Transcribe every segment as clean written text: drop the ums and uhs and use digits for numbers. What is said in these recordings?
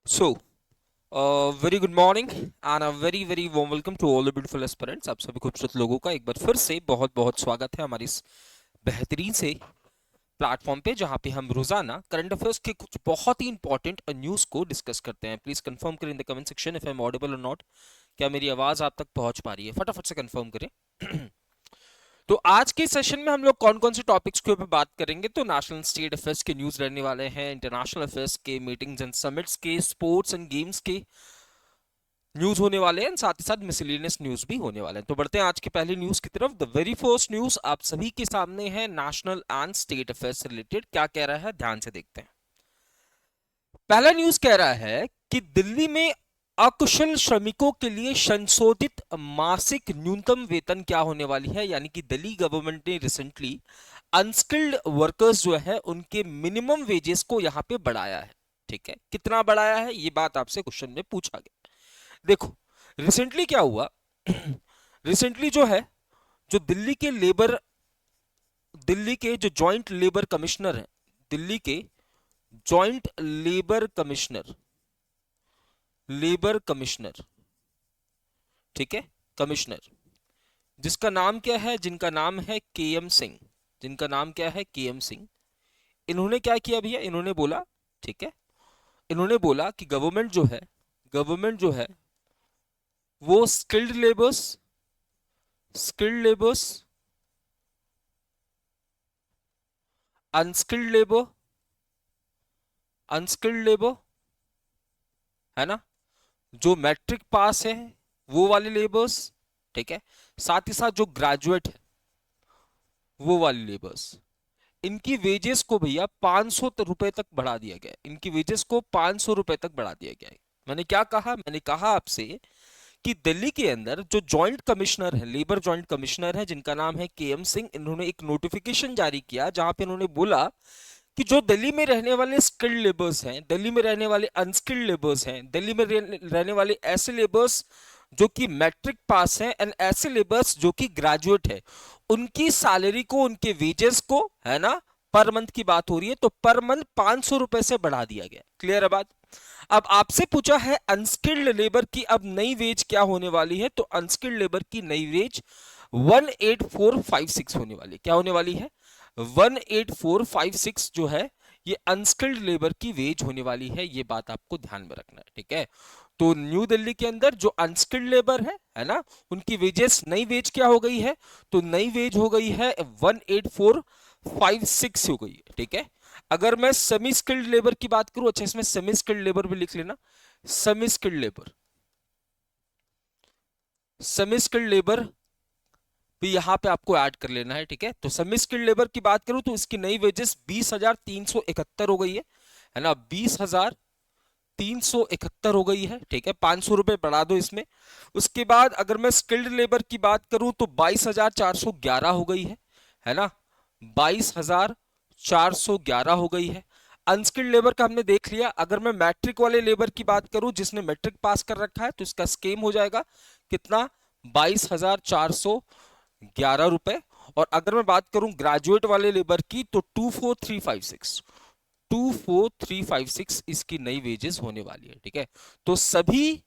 So, very good morning and a very warm welcome to all the beautiful aspirants। आप सभी खूबसूरत लोगों का एक बार फिर से बहुत बहुत स्वागत है हमारी इस बेहतरीन से प्लेटफॉर्म पे, जहां पे हम रोजाना करंट अफेयर्स के कुछ बहुत ही इंपॉर्टेंट न्यूज को डिस्कस करते हैं। प्लीज कंफर्म करें in the comment section if I am audible और नॉट। क्या मेरी आवाज आप तक पहुंच पा रही है? फटाफट से कंफर्म करें। तो आज के सेशन में हम लोग कौन कौन से टॉपिक्स के ऊपर बात करेंगे? तो नेशनल स्टेट अफेयर्स के न्यूज रहने वाले हैं, इंटरनेशनल अफेयर्स के, मीटिंग्स एंड समिट्स के, स्पोर्ट्स एंड गेम्स के न्यूज होने वाले हैं, साथ ही साथ मिसलेनियस न्यूज भी होने वाले हैं। तो बढ़ते हैं आज की पहली न्यूज की तरफ। द वेरी फर्स्ट न्यूज आप सभी के सामने है, नेशनल एंड स्टेट अफेयर्स से रिलेटेड। क्या कह रहा है, ध्यान से देखते हैं। पहला न्यूज कह रहा है कि दिल्ली में अकुशल श्रमिकों के लिए संशोधित मासिक न्यूनतम वेतन क्या होने वाली है। यानी कि दिल्ली गवर्नमेंट ने रिसेंटली अनस्किल्ड वर्कर्स जो है उनके मिनिमम वेजेस को यहां पे बढ़ाया है। ठीक है, कितना बढ़ाया है ये बात आपसे क्वेश्चन में पूछा गया। देखो, रिसेंटली क्या हुआ रिसेंटली जो है, जो दिल्ली के जो जॉइंट लेबर कमिश्नर हैं, दिल्ली के जॉइंट लेबर कमिश्नर, ठीक है, कमिश्नर, जिसका नाम क्या है, जिनका नाम है के एम सिंह, जिनका नाम क्या है, के एम सिंह। इन्होंने क्या किया भैया, इन्होंने बोला, ठीक है, इन्होंने बोला कि गवर्नमेंट जो है वो skilled labours unskilled labour unskilled labour, है ना, जो मैट्रिक पास है वो वाले लेबर्स, ठीक है, साथ ही साथ जो ग्रेजुएट है वो वाले लेबर्स, इनकी वेजेस को भैया 500 रुपए तक बढ़ा दिया गया है। इनकी वेजेस को 500 रुपए तक बढ़ा दिया गया है। मैंने क्या कहा, मैंने कहा आपसे कि दिल्ली के अंदर जो जॉइंट कमिश्नर है, लेबर जॉइंट कमिश्नर है, जिनका नाम है के एम सिंह, इन्होंने एक नोटिफिकेशन जारी किया जहां पे इन्होंने बोला कि जो दिल्ली में रहने वाले स्किल्ड लेबर्स हैं, दिल्ली में रहने वाले अनस्किल्ड लेबर्स हैं, दिल्ली में रहने वाले ऐसे लेबर्स जो कि मैट्रिक पास हैं एंड ऐसे लेबर्स जो कि ग्रेजुएट है, उनकी सैलरी को, उनके वेजेस को, है ना, पर मंथ की बात हो रही है, तो पर मंथ 500 रुपए से बढ़ा दिया गया। क्लियर है बात? अब आपसे पूछा है अनस्किल्ड लेबर की अब नई वेज क्या होने वाली है, तो अनस्किल्ड लेबर की नई वेज 18456 होने वाली। क्या होने वाली है? 18456 जो है ये अनस्किल्ड लेबर की वेज होने वाली है। ये बात आपको ध्यान में रखना है, ठीक है। तो न्यू दिल्ली के अंदर जो अनस्किल्ड लेबर है ना, उनकी वेजेस, नई वेज क्या हो गई है, तो नई वेज हो गई है 18456 हो गई है, ठीक है। अगर मैं सेमी स्किल्ड लेबर की बात करूं, अच्छा इसमें सेमी स्किल्ड लेबर भी लिख लेना, semi skilled labour, semi skilled labour भी यहां पे आपको ऐड कर लेना है, ठीक है। तो सेमी स्किल्ड लेबर की बात करूं तो इसकी नई वेजेस 20,371 हो गई है ना, 20,371 हो गई है, ठीक है। 500 रुपए बढ़ा दो इसमें। उसके बाद अगर मैं स्किल्ड लेबर की बात करूं तो 22,411 हो गई है ना, 22,411 हो गई है। अनस्किल्ड लेबर का हमने देख लिया। अगर मैं मैट्रिक वाले लेबर की बात करूं, जिसने मैट्रिक पास कर रखा है, तो इसका स्केम हो जाएगा कितना, 22,411 रुपए। और अगर मैं बात करूं ग्रेजुएट वाले लेबर की, तो 24356 इसकी नई वेजेस होने वाली है, ठीक है। तो सभी,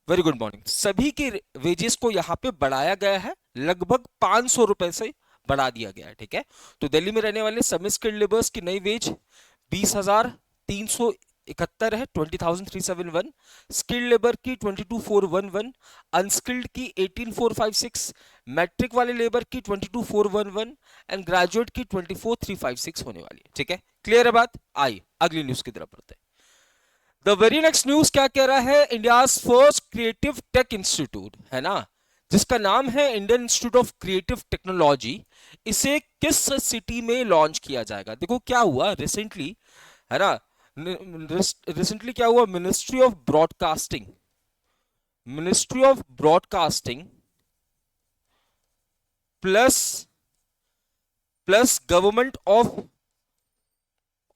वेरी गुड मॉर्निंग, सभी के वेजेस को यहां पे बढ़ाया गया है, लगभग 500 रुपए से बढ़ा दिया गया है, ठीक है। तो दिल्ली में रहने वाले सेमी स्किल्ड लेबर्स की नई वेज 20,371 है, 20,371। स्किल्ड लेबर की 22,411, अनस्किल्ड की 18,456, मैट्रिक वाले लेबर की 22,411 एंड ग्रेजुएट की 24,356 होने वाली है, ठीक है। क्लियर है बात? आई अगली न्यूज की तरफ बढ़ते हैं। द वेरी नेक्स्ट न्यूज क्या कह रहा है, India first creative tech institute, है ना, जिसका नाम है Indian institute of creative technology, इसे किस सिटी में लॉन्च किया जाएगा? देखो क्या हुआ रिसेंटली, है ना, रिसेंटली क्या हुआ, ministry of broadcasting plus plus government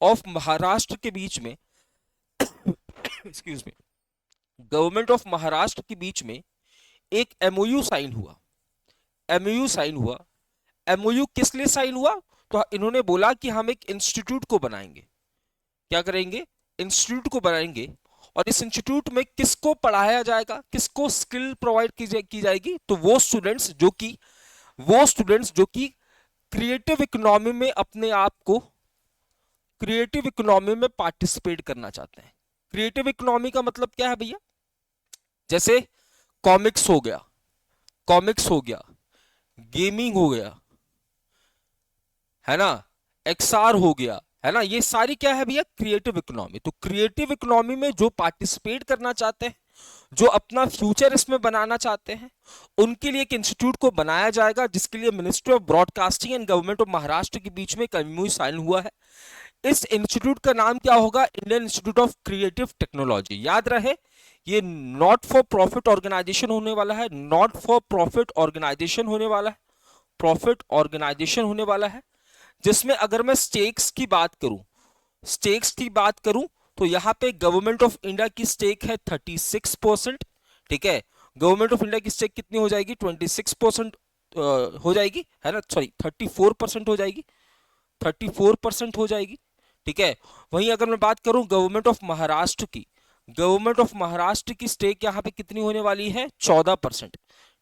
of Maharashtra के बीच में excuse me, government of Maharashtra के बीच में एक एमओयू साइन हुआ। एमओयू साइन हुआ। एमओयू किस लिए साइन हुआ? तो इन्होंने बोला कि हम एक इंस्टीट्यूट को बनाएंगे। क्या करेंगे? इंस्टीट्यूट को बनाएंगे। और इस इंस्टीट्यूट में किसको पढ़ाया जाएगा, किसको स्किल प्रोवाइड की जाएगी, तो वो स्टूडेंट्स जो कि क्रिएटिव इकोनॉमी में अपने आप को क्रिएटिव इकोनॉमी में पार्टिसिपेट करना चाहते हैं। क्रिएटिव इकोनॉमी का मतलब क्या है भैया, जैसे कॉमिक्स हो गया, गेमिंग हो गया, है ना, एक्सआर हो गया, है ना, ये सारी क्या है भैया, क्रिएटिव इकोनॉमी। तो क्रिएटिव इकोनॉमी में जो पार्टिसिपेट करना चाहते हैं, जो अपना फ्यूचर इसमें बनाना चाहते हैं, उनके लिए एक इंस्टीट्यूट को बनाया जाएगा, जिसके लिए ministry of broadcasting and government of Maharashtra के बीच में एक एमओयू साइन हुआ है। इस इंस्टीट्यूट का नाम क्या होगा, Indian institute of creative technology. याद रहे, ये नॉट फॉर प्रॉफिट ऑर्गेनाइजेशन होने वाला है, नॉट फॉर प्रॉफिट ऑर्गेनाइजेशन होने वाला है, प्रॉफिट ऑर्गेनाइजेशन होने वाला है, जिसमें अगर मैं स्टेक्स की बात करूं तो यहां पे गवर्नमेंट ऑफ इंडिया की स्टेक है 36%। ठीक है, गवर्नमेंट ऑफ इंडिया की स्टेक कितनी हो जाएगी, 26% हो जाएगी, है ना, सॉरी 34% हो जाएगी, 34% हो जाएगी। ठीक है, वहीं अगर मैं बात करूं गवर्नमेंट ऑफ महाराष्ट्र की स्टेक यहां पे कितनी होने वाली है, 14%।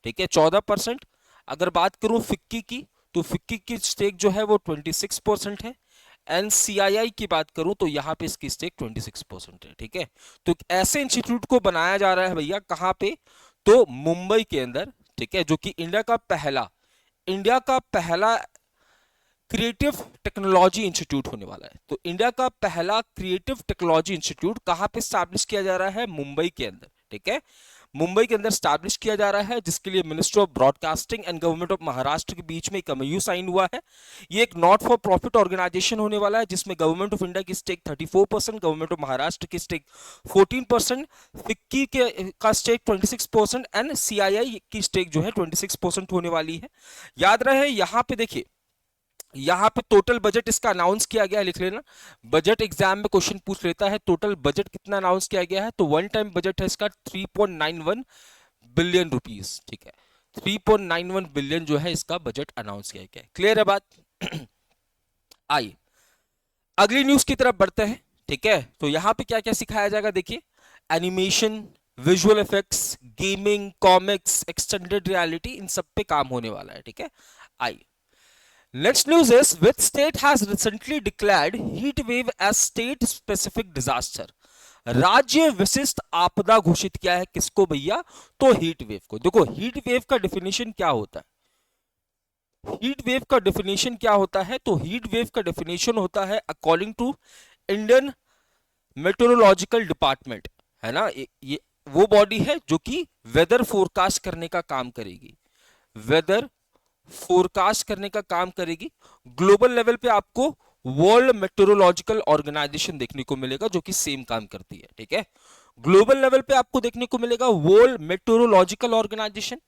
ठीक है, 14%। अगर बात करूं फिक्की की, तो फिक्की की स्टेक जो है वो 26% है। एनसीआईआई की बात करूं तो यहां पे इसकी स्टेक 26% है। ठीक है, तो ऐसे इंस्टीट्यूट को बनाया जा रहा है भैया, कहां पे, तो मुंबई के अंदर। ठीक है, जो कि इंडिया का पहला क्रिएटिव टेक्नोलॉजी इंस्टीट्यूट होने वाला है। तो इंडिया का पहला क्रिएटिव टेक्नोलॉजी इंस्टीट्यूट कहां पे स्टैब्लिश किया जा रहा है, मुंबई के अंदर। ठीक है, मुंबई के अंदर स्टैब्लिश किया जा रहा है, जिसके लिए ministry of broadcasting and government of Maharashtra के बीच में एक एमओयू साइन हुआ है। ये एक नॉट फॉर प्रॉफिट ऑर्गेनाइजेशन होने वाला है, जिसमें गवर्नमेंट ऑफ इंडिया की स्टेक 34%, गवर्नमेंट ऑफ महाराष्ट्र की स्टेक 14%, फिक्की का स्टेक 26% एंड सीआईआई की स्टेक जो है 26% होने वाली है। याद रहे, यहां पे देखिए, यहां पे टोटल बजट इसका अनाउंस किया गया है, लिख लेना, बजट एग्जाम में क्वेश्चन पूछ लेता है, टोटल बजट कितना अनाउंस किया गया है, तो वन टाइम बजट है इसका 3.91 बिलियन रुपीस। ठीक है, 3.91 बिलियन जो है इसका बजट अनाउंस किया गया है। क्लियर है बात। आइए अगली न्यूज की तरफ बढ़ते हैं। ठीक है, तो यहां पे क्या क्या सिखाया जाएगा, देखिए, animation, visual effects, gaming, comics, extended reality, इन सब पे काम होने वाला है। ठीक है, आइए next news is which state has recently declared heat wave as state specific disaster। राज्य विशिष्ट आपदा घोषित किया है किसको भैया, तो हीट वेव को। देखो हीट वेव का डेफिनेशन क्या होता है, हीट वेव का डेफिनेशन क्या होता है, तो हीट वेव का डेफिनेशन होता है according to Indian meteorological department, है ना, ये वो बॉडी है जो कि वेदर फोरकास्ट करने का काम करेगी, वेदर फोरकास्ट करने का काम करेगी। ग्लोबल लेवल पे आपको वर्ल्ड मेट्रोलॉजिकल ऑर्गेनाइजेशन देखने को मिलेगा, जो कि सेम काम करती है। ठीक है, ग्लोबल लेवल पे आपको देखने को मिलेगा world meteorological organisation,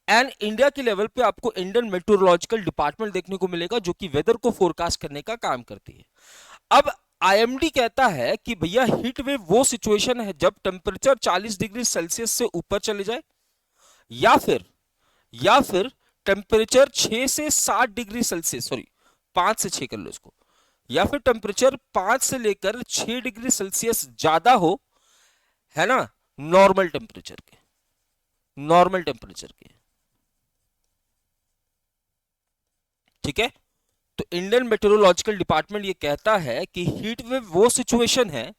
and India के लेवल पे आपको इंडियन मेट्रोलॉजिकल डिपार्टमेंट देखने को मिलेगा, जो कि वेदर को फोरकास्ट करने का काम करती है। अब आईएमडी कहता है कि भैया हीट वेव वो सिचुएशन है जब टेम्परेचर 40 डिग्री सेल्सियस से ऊपर चले जाए, या फिर टेम्परेचर 6 से 7 डिग्री सेल्सियस, सॉरी 5 से 6 कर लो इसको, या फिर टेम्परेचर 5 से लेकर 6 डिग्री सेल्सियस ज्यादा हो, है ना, नॉर्मल टेम्परेचर के, ठीक है। तो इंडियन मेट्रोलॉजिकल डिपार्टमेंट ये कहता है कि हीट वेव वो सिचुएशन है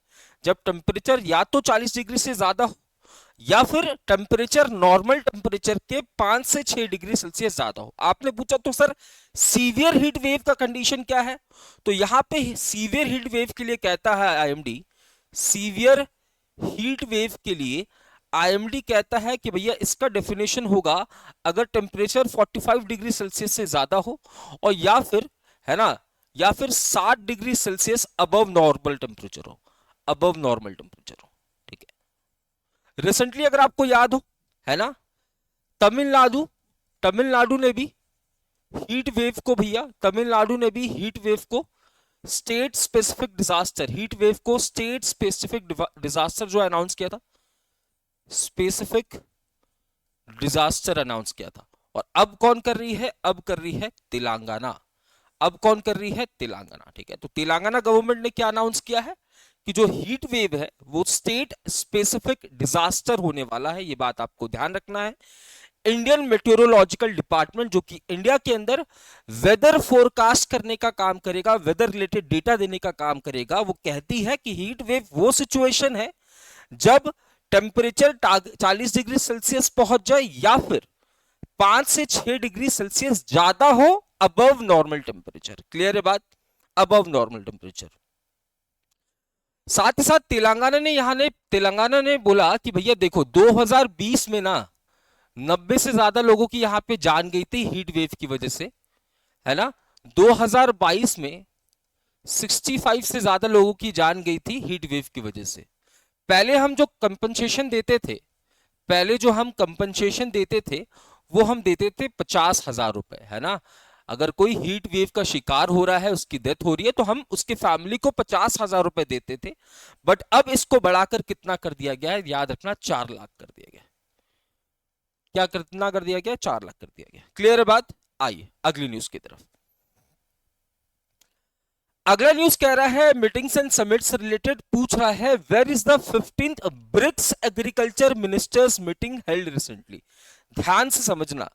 जब टेम्परेचर या तो 40 डिग्री से ज्यादा हो, या फिर टेम्परेचर नॉर्मल टेम्परेचर के 5 से 6 डिग्री सेल्सियस ज्यादा हो। आपने पूछा तो सर सीवियर हीट वेव का कंडीशन क्या है, तो यहां पे सीवियर हीट वेव के लिए कहता है आईएमडी, सीवियर हीट वेव के लिए आईएमडी कहता है कि भैया इसका डेफिनेशन होगा अगर टेम्परेचर 45 डिग्री सेल्सियस से ज्यादा हो, और या फिर, है ना, या फिर 60 degree Celsius above normal temperature हो, अबव नॉर्मल टेम्परेचर हो। ठीक है, रिसेंटली अगर आपको याद हो, है ना, तमिलनाडु ने भी हीट वेव को भैया, तमिलनाडु ने भी हीट वेव को state specific disaster, heat wave को स्टेट स्पेसिफिक डिजास्टर जो अनाउंस किया था, स्पेसिफिक डिजास्टर अनाउंस किया था। और अब कौन कर रही है, अब कर रही है तेलंगाना, अब कौन कर रही है, तेलंगाना। ठीक है, तो तेलंगाना गवर्नमेंट ने क्या अनाउंस किया है कि जो हीट वेव है वो स्टेट स्पेसिफिक डिजास्टर होने वाला है, ये बात आपको ध्यान रखना है। इंडियन मेट्रोलॉजिकल डिपार्टमेंट जो कि इंडिया के अंदर वेदर फोरकास्ट करने का काम करेगा, वेदर रिलेटेड डेटा देने का काम करेगा, वो कहती है कि हीट वेव वो सिचुएशन है जब टेम्परेचर 40 डिग्री सेल्सियस पहुंच जाए या फिर 5 से 6 डिग्री सेल्सियस ज्यादा हो अबव नॉर्मल टेम्परेचर। क्लियर है बात? Above normal temperature. साथ ही साथ तेलंगाना ने बोला कि भैया देखो 2020 में ना 90 से ज्यादा लोगों की यहां पे जान गई थी हीट वेव की वजह से, है ना। 2022 में 65 से ज्यादा लोगों की जान गई थी हीट वेव की वजह से। पहले हम जो कंपनसेशन देते थे, पहले जो हम कंपनसेशन देते थे वो हम देते थे 50,000 रुपए, है ना। अगर कोई हीट वेव का शिकार हो रहा है, उसकी डेथ हो रही है, तो हम उसकी फैमिली को 50,000 रुपए देते थे। बट अब इसको बढ़ाकर कितना कर दिया गया है, याद रखना 4 लाख कर दिया गया। क्या कितना कर दिया गया? 4 लाख कर दिया गया। क्लियर है बात? आइए अगली न्यूज की तरफ। अगला न्यूज कह रहा है मीटिंग्स एंड समिट्स रिलेटेड पूछ रहा है where is the 15th BRICS agriculture ministers meeting held recently. ध्यान से समझना,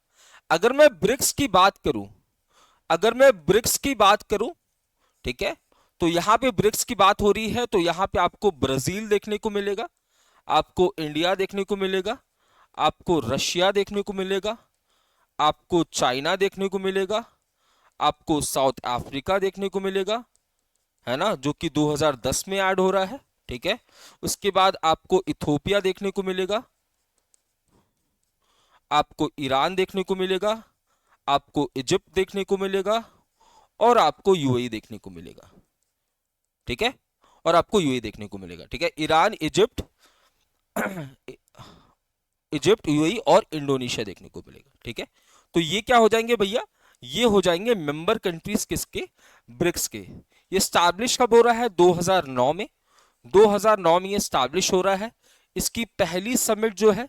अगर मैं ब्रिक्स की बात करूं, अगर मैं ब्रिक्स की बात करूं, ठीक है, तो यहां पे ब्रिक्स की बात हो रही है तो यहां पे आपको ब्राजील देखने को मिलेगा, आपको इंडिया देखने को मिलेगा, आपको रशिया देखने को मिलेगा, आपको चाइना देखने को मिलेगा, आपको साउथ अफ्रीका देखने को मिलेगा, है ना, जो कि 2010 में ऐड हो रहा है। ठीक है, उसके बाद आपको इथोपिया देखने को मिलेगा, आपको ईरान देखने को मिलेगा, आपको इजिप्ट देखने को मिलेगा और आपको यूएई देखने को मिलेगा। ठीक है, और आपको यूएई देखने को मिलेगा। ठीक है, ईरान, इजिप्ट इजिप्ट, यूएई और इंडोनेशिया देखने को मिलेगा। ठीक है, तो ये क्या हो जाएंगे भैया? ये हो जाएंगे मेंबर कंट्रीज किसके? ब्रिक्स के। ये स्टैब्लिश कब हो रहा है? 2009 में। 2009 में ये स्टैब्लिश हो रहा है। इसकी पहली समिट जो है,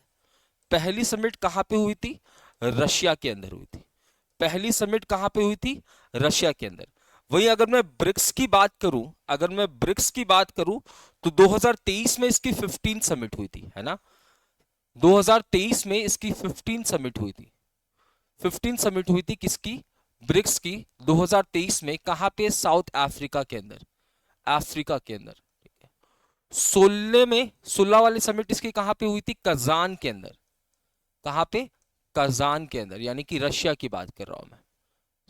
पहली समिट कहां पे हुई थी? रशिया के अंदर हुई थी। पहली समिट कहां पे हुई थी? रशिया के अंदर। वही अगर मैं ब्रिक्स की बात करूं, अगर मैं ब्रिक्स की बात करूं तो 2023 में इसकी 15 समिट हुई थी, है ना। 2023 में इसकी 15 समिट हुई थी। 15 समिट हुई थी किसकी? ब्रिक्स की। 2023 में कहां पे? साउथ अफ्रीका के अंदर, अफ्रीका के अंदर। 16 में, 16 वाली समिट इसकी कहां पे हुई थी? कजान के अंदर। कहां पे? कजान के अंदर, यानी कि रशिया की बात कर रहा हूं मैं।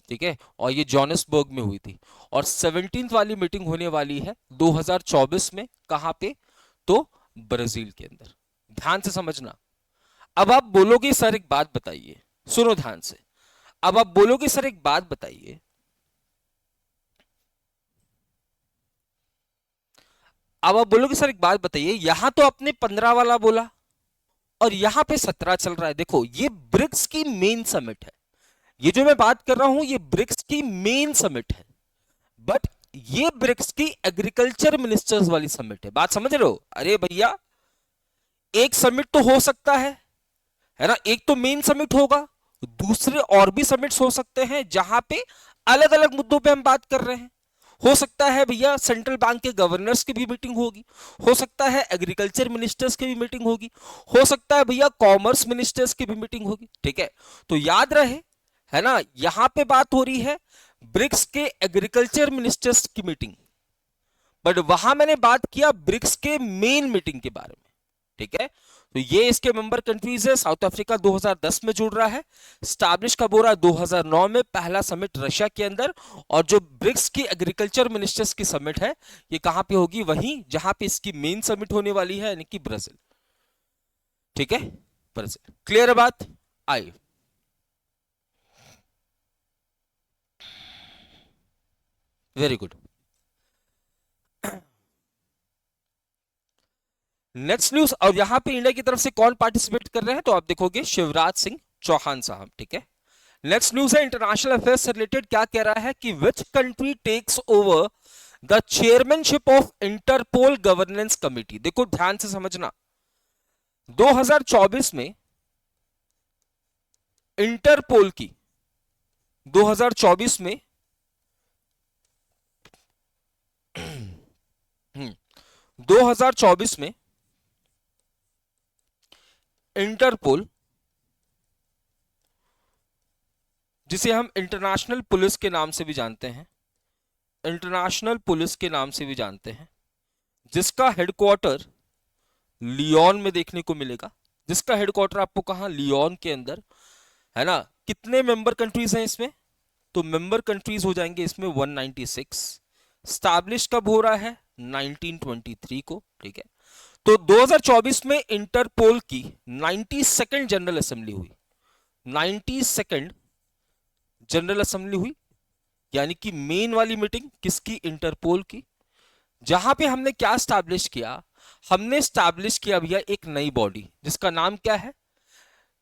ठीक है, और ये जोहान्सबर्ग में हुई थी। और 17th वाली मीटिंग होने वाली है 2024 में। कहां पे? तो ब्राजील के अंदर। ध्यान से समझना। अब आप बोलोगे सर एक बात बताइए, सुनो ध्यान से। अब आप बोलोगे सर एक बात बताइए, अब आप बोलोगे सर एक बात बताइए, यहां तो आपने 15 वाला बोला और यहां पे 17 चल रहा है। देखो ये ब्रिक्स की मेन समिट है, ये जो मैं बात कर रहा हूं ये ब्रिक्स की मेन समिट है। बट ये ब्रिक्स की एग्रीकल्चर मिनिस्टर्स वाली समिट है। बात समझ रहे हो? अरे भैया एक समिट तो हो सकता है ना, एक तो मेन समिट होगा, दूसरे और भी समिट्स हो सकते हैं जहां पे अलग अलग मुद्दों पे हम बात कर रहे हैं। हो सकता है भैया सेंट्रल बैंक के गवर्नर्स की भी मीटिंग होगी, हो सकता है एग्रीकल्चर मिनिस्टर्स की भी मीटिंग होगी, हो सकता है भैया कॉमर्स मिनिस्टर्स की भी मीटिंग होगी। ठीक है, तो याद रहे, है ना, यहां पे बात हो रही है ब्रिक्स के एग्रीकल्चर मिनिस्टर्स की मीटिंग, बट वहां मैंने बात किया ब्रिक्स के मेन मीटिंग के बारे में। ठीक है, तो ये इसके मेंबर कंट्रीज है। साउथ अफ्रीका 2010 में जुड़ रहा है, स्टैब्लिश कब हो रहा है? 2009 में, पहला समिट रशिया के अंदर। और जो ब्रिक्स की एग्रीकल्चर मिनिस्टर्स की समिट है ये कहां पे होगी? वहीं जहां पे इसकी मेन समिट होने वाली है, यानी कि ब्राजील। ठीक है, ब्राजील। क्लियर है बात? I very good. Next news, और यहां पे इंडिया की तरफ से कौन पार्टिसिपेट कर रहे हैं तो आप देखोगे शिवराज सिंह चौहान साहब। ठीक है, नेक्स्ट न्यूज है इंटरनेशनल अफेयर्स से रिलेटेड। क्या कह रहा है कि which country takes over the chairmanship of Interpol governance committee. देखो ध्यान से समझना, 2024 में इंटरपोल की, 2024 में 2024 में इंटरपोल, जिसे हम इंटरनेशनल पुलिस के नाम से भी जानते हैं, इंटरनेशनल पुलिस के नाम से भी जानते हैं, जिसका हेडक्वार्टर लियोन में देखने को मिलेगा, जिसका हेडक्वार्टर आपको कहां, लियोन के अंदर, है ना। कितने मेंबर कंट्रीज हैं इसमें, तो मेंबर कंट्रीज हो जाएंगे इसमें 196। स्टैब्लिश कब हो रहा है, 1923 को, ठीक है। तो 2024 में इंटरपोल की 92nd जनरल असेंबली हुई, 92nd जनरल असेंबली हुई, यानी कि मेन वाली मीटिंग किसकी, इंटरपोल की। जहां पे हमने क्या स्टैब्लिश किया, हमने स्टैब्लिश किया भैया एक नई बॉडी, जिसका नाम क्या है,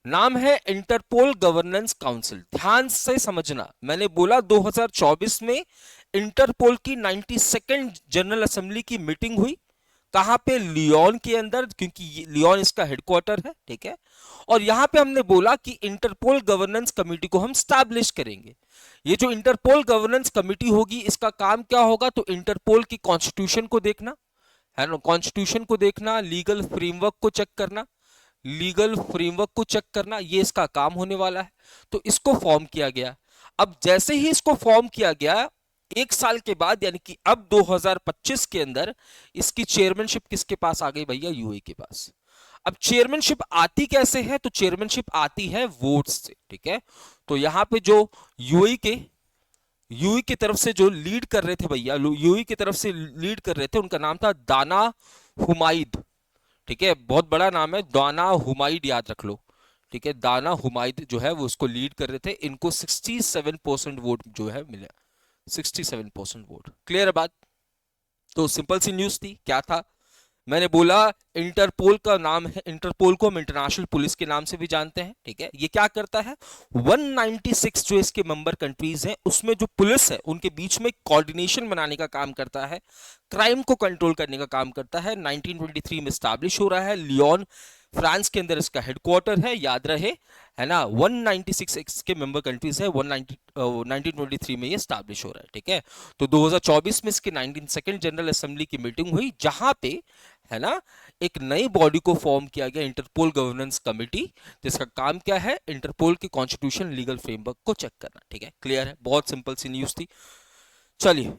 नाम है इंटरपोल गवर्नेंस काउंसिल। ध्यान से समझना, मैंने बोला 2024 में इंटरपोल की 92nd जनरल असेंबली की मीटिंग हुई, कहां पे, लियोन के अंदर, क्योंकि लियोन इसका हेडक्वार्टर है, ठीक है। और यहां पे हमने बोला कि इंटरपोल गवर्नेंस कमेटी को हम स्टैब्लिश करेंगे। ये जो इंटरपोल गवर्नेंस कमेटी होगी, इसका काम क्या होगा, तो इंटरपोल की कॉन्स्टिट्यूशन को देखना, है ना, कॉन्स्टिट्यूशन को देखना, लीगल फ्रेमवर्क को चेक करना, लीगल फ्रेमवर्क को चेक करना, ये इसका काम होने वाला है। तो इसको फॉर्म किया गया। अब जैसे ही इसको फॉर्म किया गया, एक साल के बाद, यानी कि अब 2025 के अंदर इसकी चेयरमैनशिप किसके पास आ गई भैया, यूएई के पास। अब चेयरमैनशिप आती कैसे है, तो चेयरमैनशिप आती है वोट से, ठीक है। तो यहां पे जो यूएई की तरफ से जो लीड कर रहे थे भैया, यूएई की तरफ से लीड कर रहे थे, उनका नाम था दाना हुमाइद, ठीक है। बहुत बड़ा नाम है, दाना हुमाइद, याद रख लो, ठीक है। दाना हुमाइद जो है वो उसको लीड कर रहे थे। इनको 67% वोट जो है मिले, 67% वोट। क्लियर है बात। तो सिंपल सी न्यूज थी, क्या था, मैंने बोला इंटरपोल का नाम है, इंटरपोल को हम इंटरनेशनल पुलिस के नाम से भी जानते हैं, ठीक है। ये क्या करता है, 196 जो इसके मेंबर कंट्रीज हैं, उसमें जो पुलिस है उनके बीच में कोऑर्डिनेशन बनाने का काम करता है, क्राइम को कंट्रोल करने का काम करता है। 1923 में स्टैब्लिश हो रहा है, लियोन फ्रांस के अंदर इसका हेडक्वार्टर है, याद रहे, है ना। 196 के मेंबर कंट्रीज है, 1923 में ये स्टैब्लिश हो रहा है, ठीक है। तो 2024 में इसकी 92nd जनरल असेंबली की मीटिंग हुई, जहां पे, है ना, एक नई बॉडी को फॉर्म किया गया, इंटरपोल गवर्नेंस कमेटी, जिसका काम क्या है, इंटरपोल की कॉन्स्टिट्यूशन लीगल फ्रेमवर्क को चेक करना, ठीक है। क्लियर है, बहुत सिंपल सी न्यूज थी। चलिए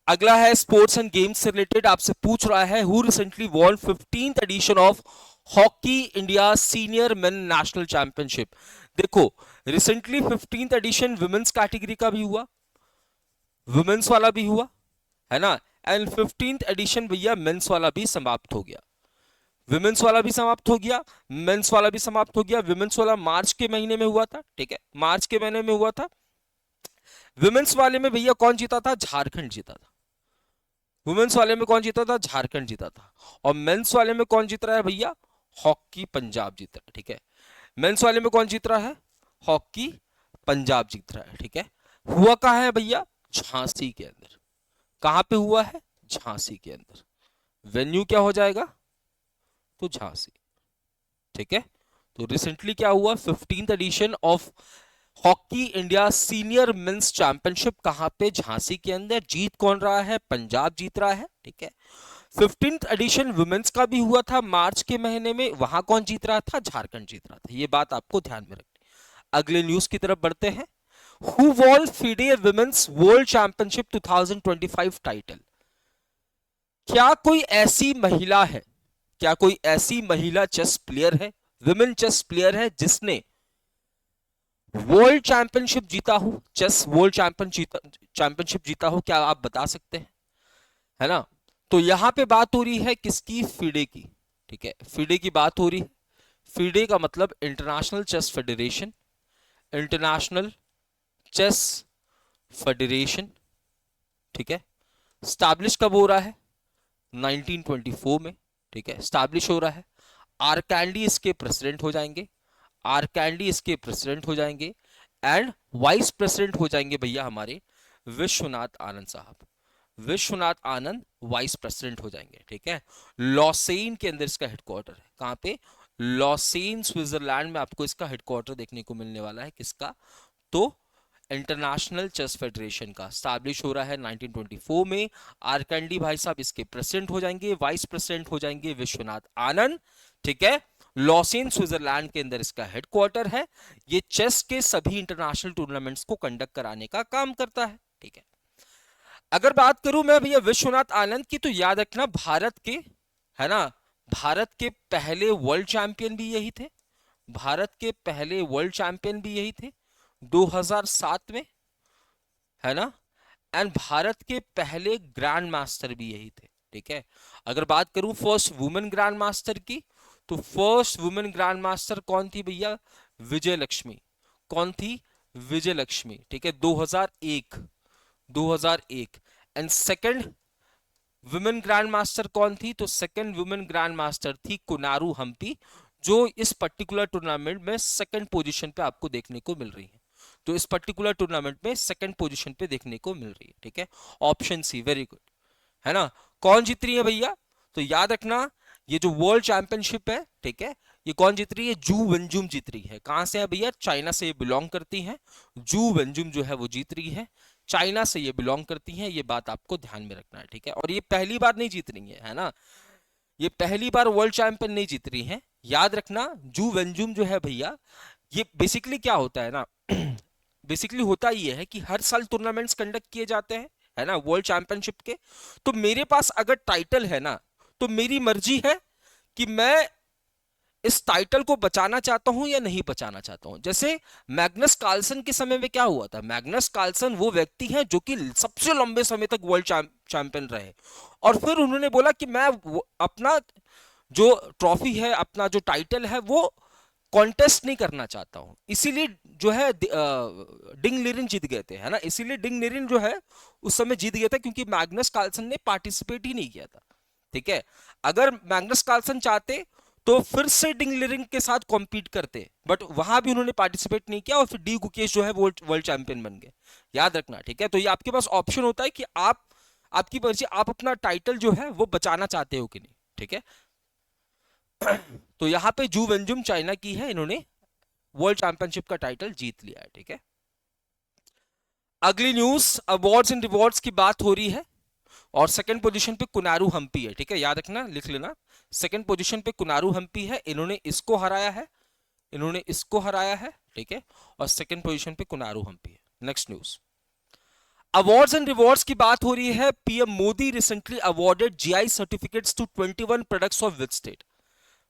अगला है स्पोर्ट्स एंड गेम्स से रिलेटेड, आपसे पूछ रहा है who recently won 15th edition of hockey India senior men national championship. देखो, recently 15th edition women's category का भी हुआ, वुमेन्स वाला भी हुआ, है ना। एंड 15th एडिशन भैया मेंस वाला भी समाप्त हो गया, विमेंस वाला भी समाप्त हो गया, मेंस वाला भी समाप्त हो गया। विमेंस वाला मार्च के महीने में हुआ था, ठीक है, मार्च के महीने में हुआ था। विमेंस वाले में भैया कौन जीता था, झारखंड जीता था। वुमेन्स वाले में कौन जीता था, झारखंड जीता था। और मेंस वाले में कौन जीत रहा है भैया, हॉकी पंजाब जीत रहा है, ठीक है। मेंस वाले में कौन जीत रहा है, हॉकी पंजाब जीत रहा है, ठीक है। हुआ कहां है भैया, झांसी के अंदर। कहां पे हुआ है, झांसी के अंदर। वेन्यू क्या हो जाएगा, तो झांसी, ठीक है। तो रिसेंटली क्या हुआ, 15th edition of hockey India senior men's championship, कहां पे, झांसी के अंदर। जीत कौन रहा है, पंजाब जीत रहा है, ठीक है। 15th एडिशन वुमेन्स का भी हुआ था मार्च के महीने में, वहां कौन जीत रहा था, झारखंड जीत रहा था। ये बात आपको ध्यान में रखनी। अगले न्यूज की तरफ बढ़ते हैं। Who won FIDE women's world championship 2025 title. क्या कोई ऐसी महिला है, क्या कोई ऐसी महिला चेस प्लेयर है, विमेन चेस प्लेयर है, जिसने वर्ल्ड चैंपियनशिप जीता हो, चेस वर्ल्ड चैंपियनशिप जीता हो, क्या आप बता सकते हैं, है ना। तो यहां पे बात हो रही है किसकी, फीडे की, ठीक है, फीडे की बात हो रही है। फीडे का मतलब international chess federation, international chess federation, ठीक है। स्टैब्लिश कब हो रहा है, 1924 में, ठीक है, स्टैब्लिश हो रहा है। आर्कैंडी इसके प्रेसिडेंट हो जाएंगे, आर्कैंडी इसके प्रेसिडेंट हो जाएंगे। एंड वाइस प्रेसिडेंट हो जाएंगे भैया हमारे विश्वनाथ आनंद साहब, विश्वनाथ आनंद वाइस प्रेसिडेंट हो जाएंगे, ठीक है। लॉसेन के अंदर इसका हेडक्वार्टर है, कहां पे, लॉसेन स्विट्जरलैंड में आपको इसका हेडक्वार्टर देखने को मिलने वाला है, किसका, तो इंटरनेशनल चेस फेडरेशन का स्टैब्लिश हो रहा है 1924 में। आरकंडी भाई साहब इसके प्रेसिडेंट हो जाएंगे, वाइस प्रेसिडेंट हो जाएंगे विश्वनाथ आनंद, ठीक है। लॉसिन स्विट्जरलैंड के अंदर इसका हेडक्वार्टर है। ये चेस के सभी इंटरनेशनल टूर्नामेंट्स को कंडक्ट कराने का काम करता है, ठीक है। अगर बात करूं मैं भैया विश्वनाथ आनंद की, तो याद रखना भारत के, है ना, भारत के पहले वर्ल्ड चैंपियन भी यही थे। भारत के पहले वर्ल्ड चैंपियन भी यही थे 2007 में, है ना। एंड भारत के पहले ग्रैंड मास्टर भी यही थे, ठीक है। अगर बात करूं फर्स्ट वुमेन ग्रैंड मास्टर की, तो फर्स्ट वुमेन ग्रैंड मास्टर कौन थी भैया? विजय लक्ष्मी। कौन थी? विजय लक्ष्मी, ठीक है, 2001। 2001। And second women grand master कौन थी? तो सेकंड वुमेन ग्रैंड मास्टर थी कुनारू हम्पी, जो इस पर्टिकुलर टूर्नामेंट में सेकंड पोजीशन पे आपको देखने को मिल रही है। तो इस पर्टिकुलर टूर्नामेंट में सेकंड पोजीशन पे देखने को मिल रही है, ठीक है। ऑप्शन सी, वेरी गुड, है ना। कौन जीत रही है भैया? तो याद रखना, ये जो वर्ल्ड चैंपियनशिप है, ठीक है, ये कौन जीत रही है? जू वेंजुम जीत रही है। कहां से है भैया? चाइना से ये बिलोंग करती हैं। जू वेंजुम जो है वो जीत रही है, चाइना से ये बिलोंग करती हैं। ये बात आपको ध्यान में रखना है, ठीक है। और ये पहली बार नहीं जीत रही है ना, ये पहली बार वर्ल्ड चैंपियन नहीं जीत रही है। याद रखना, जू वेंजुम जो है भैया, ये बेसिकली क्या होता है ना, बेसिकली होता ये है कि हर साल टूर्नामेंट्स कंडक्ट किए जाते हैं, है ना, वर्ल्ड चैंपियनशिप के। तो मेरे पास अगर टाइटल है ना, तो मेरी मर्जी है कि मैं इस टाइटल को बचाना चाहता हूं या नहीं बचाना चाहता हूं। जैसे मैग्नस कार्लसन के समय में क्या हुआ था? मैग्नस कार्लसन वो व्यक्ति हैं जो कि सबसे लंबे समय तक वर्ल्ड चैंपियन रहे, और फिर उन्होंने बोला कि मैं अपना जो ट्रॉफी है, अपना जो टाइटल है, वो कॉन्टेस्ट नहीं करना चाहता हूं। इसीलिए जो है डिंग लिरिन जीत गए थे, है ना। इसीलिए डिंग लिरिन जो है उस समय जीत गया था, क्योंकि मैग्नस कार्लसन ने पार्टिसिपेट ही नहीं किया था, ठीक है। अगर मैग्नस कार्लसन चाहते तो फिर से डिंग लिरिन के साथ कॉम्पीट करते, बट वहां भी उन्होंने पार्टिसिपेट नहीं किया, और फिर डी गुकेश जो है वर्ल्ड चैंपियन बन गए। याद रखना, ठीक है। तो ये आपके पास ऑप्शन होता है कि आप, आपकी मर्जी, आप अपना टाइटल जो है वो बचाना चाहते हो कि नहीं, ठीक है। तो यहां पे जू वेंजुम चाइना की है, इन्होंने वर्ल्ड चैंपियनशिप का टाइटल जीत लिया है, ठीक है। अगली न्यूज, अवार्ड्स एंड रिवॉर्ड्स की बात हो रही है, और सेकंड पोजीशन पे कुनारू हम्पी है, ठीक है। याद रखना, लिख लेना, सेकंड पोजीशन पे कुनारू हम्पी है। इन्होंने इसको हराया है, इन्होंने इसको हराया है, ठीक है। और सेकंड पोजीशन पे कुनारू हम्पी है। Next news, awards and rewards की बात हो रही है। PM Modi recently awarded GI certificates to 21 products of which state?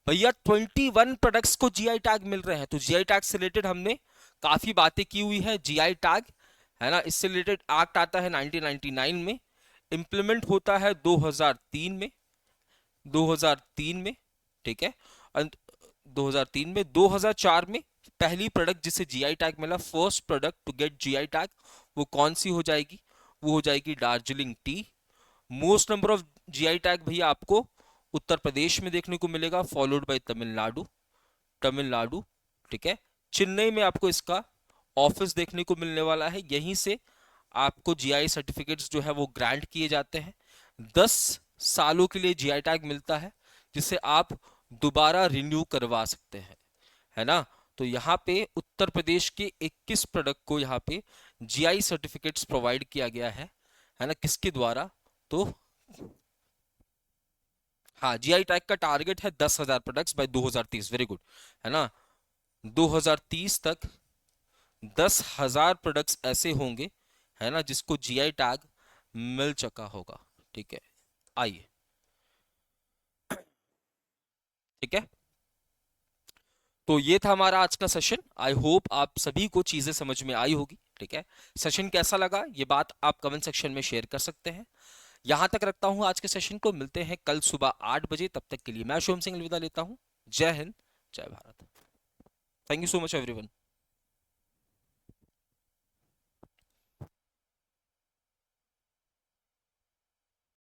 भैया 21 प्रोडक्ट्स को जीआई टैग मिल रहे हैं। तो जीआई टैग से रिलेटेड हमने काफी बातें की हुई है। जीआई टैग, है ना, इससे रिलेटेड एक्ट आता है 1999 में, इंप्लीमेंट होता है 2003 में, 2003 में, ठीक है। 2003 में, 2004 में पहली प्रोडक्ट जिसे जीआई टैग मिला, first product to get GI tag, वो कौन सी हो जाएगी? वो हो जाएगी Darjeeling tea. Most number of GI tag भैया आपको उत्तर प्रदेश में देखने को मिलेगा, फॉलोड बाय तमिलनाडु, तमिलनाडु, ठीक है। चेन्नई में आपको इसका ऑफिस देखने को मिलने वाला है। यहीं से आपको जीआई सर्टिफिकेट्स जो है वो ग्रांट किए जाते हैं। 10 सालों के लिए जीआई टैग मिलता है, जिसे आप दोबारा रिन्यू करवा सकते हैं, है ना। तो यहाँ पे उत्तर प्रदेश के 21 प्रोडक्ट को यहाँ पे जीआई सर्टिफिकेट्स प्रोवाइड किया गया है ना, किसके द्वारा? तो हाँ, जीआई टैग का टारगेट है 10,000 प्रोडक्ट्स बाय 2030, वेरी गुड, है ना। 2030 तक 10,000 प्रोडक्ट्स ऐसे होंगे, है ना, जिसको जीआई टैग मिल चुका होगा, ठीक है। आइए, ठीक है। तो ये था हमारा आज का सेशन। आई होप आप सभी को चीजें समझ में आई होगी, ठीक है। सेशन कैसा लगा ये बात आप कमेंट सेक्शन में शेयर कर सकते हैं। यहां तक रखता हूं आज के सेशन को, मिलते हैं कल सुबह 8 बजे। तब तक के लिए मैं सोम सिंह अलविदा लेता हूं। जय हिंद, जय Bharat. Thank you so much everyone.